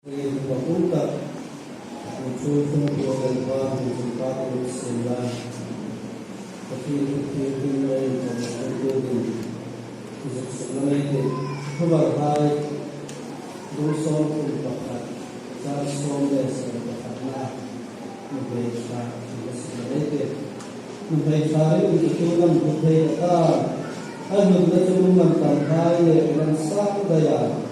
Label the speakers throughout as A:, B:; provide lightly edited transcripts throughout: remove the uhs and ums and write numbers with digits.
A: Papunta Ucutum Tuagalpa Ucumpatu Sila Pati Pati Pati Ucusulamete Kubarhai Dusong Umpakat Sarsom Desa Pakatna Nubaisha Ucusulamete Nubaisha Ucutulam Putayata Anugdatumam Tanhai Ransam Daya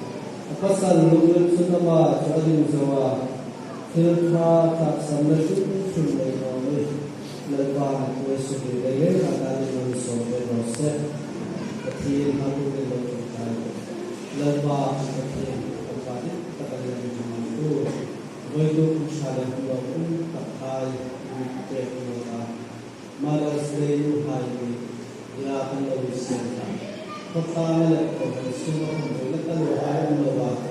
A: Pasal lulul sunama jadi zawa filtra tak samlaju sunai nawe lepas kuesu diri akan mensobe nose ketin aku dilakukan lepas ketin kembali kepada yang itu begitu usaha pun tak hai teknologi malas leyu hai ya akan lebih senang pertama kalau semua menggunakan wahai melawa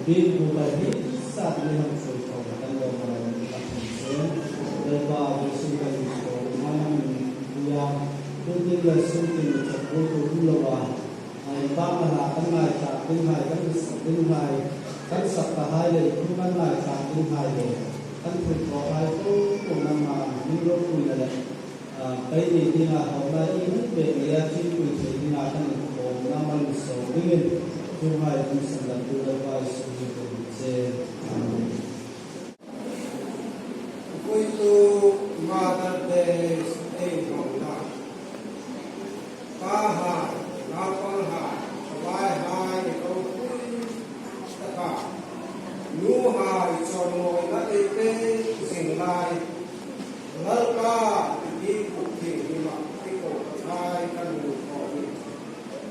A: bin bukai saat ini harus dilakukan dalam penelitian lepas bersuka itu mana yang penting sunting terbuka melawa hai bangla kanai cakung hai kan sabun hai kan sabta hai itu kan hai cakung hai kan berkauai itu nama minggu punya cái gì thì là hôm nay ít về cái chi phí thì là cái năm năm sau cái chúng ta cũng sẽ làm được vài sự việc sẽ
B: Với tu Mother Day ấy không là ba hai năm con hai vài hai câu tất cả nụ hai cho mọi người để dừng lại lỡ cả đi cuộc thi mà cái cuộc hai căn được hỏi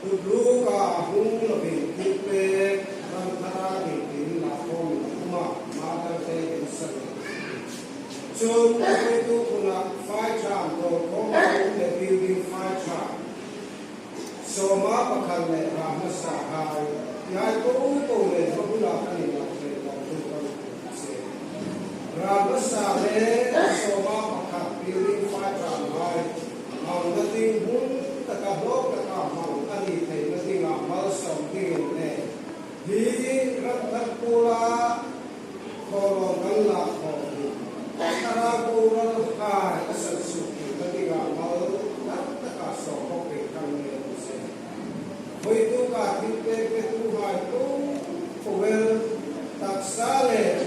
B: từ lúc cả hung là bình tĩnh về làm ra bình tĩnh là không mà ta sẽ đến sân chúng tôi tu cũng là phải chạm rồi có một cái building phải chạm số má bậc thang này làm nó xả hại nhai tu này không là cái gì là cái tu cần sẽ làm nó xả đấy số má bậc thang building phải chạm lại ông đã tin muốn tất cả đó tất cả mọi cái gì thì nó tin là mở rộng tiền này thì rất pula kalau Allah kau cara pula hai asal suci ketika mau tak kasih kopi kami itu begitu kita itu hai tu powel tak sale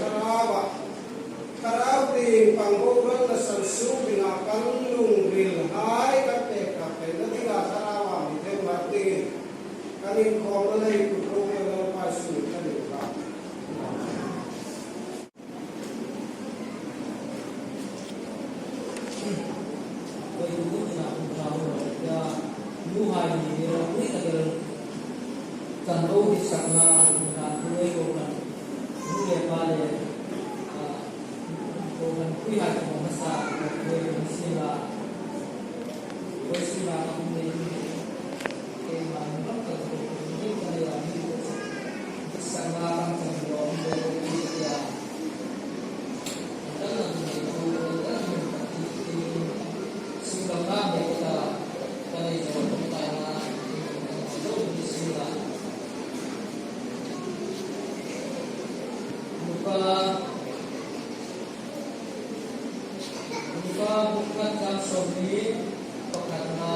B: karab di panggoran asal suci nak kandung bil hai kata nanti nggak karawam itu berarti kami kau mulai itu lepas itu kami
C: Tanto di sana kantuai bukan ini pada bukan pihak masa bukan sila kamu ini kemana kalau ini kali lagi sana kan jauh dari dia dalam itu sudah lama kita kali jauh pertama itu di sila bukan kasobi karena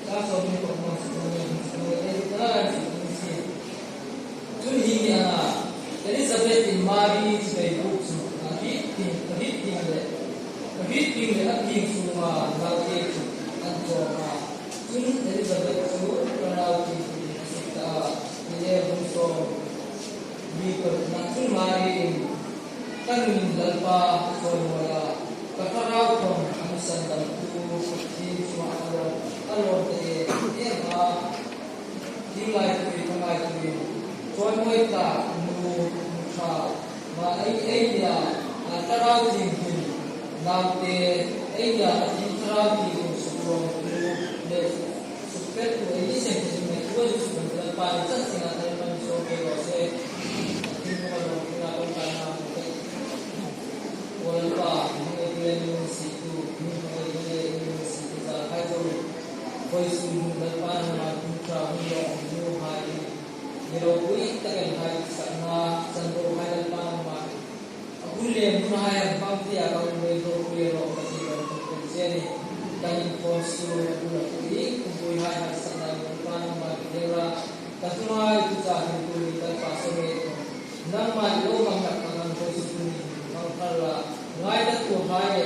C: kasobi pemasuknya jadi Elizabeth in Mary sebagai bukti kehiting semua lagi antara Elizabeth itu kalau kita dia bungsu di nanti Mary kan lalpa soalnya Kakarau pun anusan dan tu di semua alor dia dilai tu soal mereka muka dia Kakarau tinggi nanti dia Kakarau tinggi sebelum tu supaya tu ini sebenarnya tu sebenarnya paling singkat dari manusia berdosa Kalau kita kan hari sana mahayag pagtiya kang medyo pero kasi kung sini dahil posto na puli kung buhay sa dalam panang magdira kasumay itu sa akin puli paso ito nang malo ang nakakang posto ni pangkala ngayon at buhay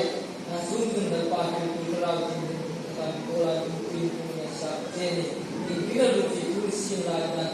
C: na sundin na pahin kularaw kung kung kulay kung pinto niya sa sini hindi pinalukit tulis yung lahat na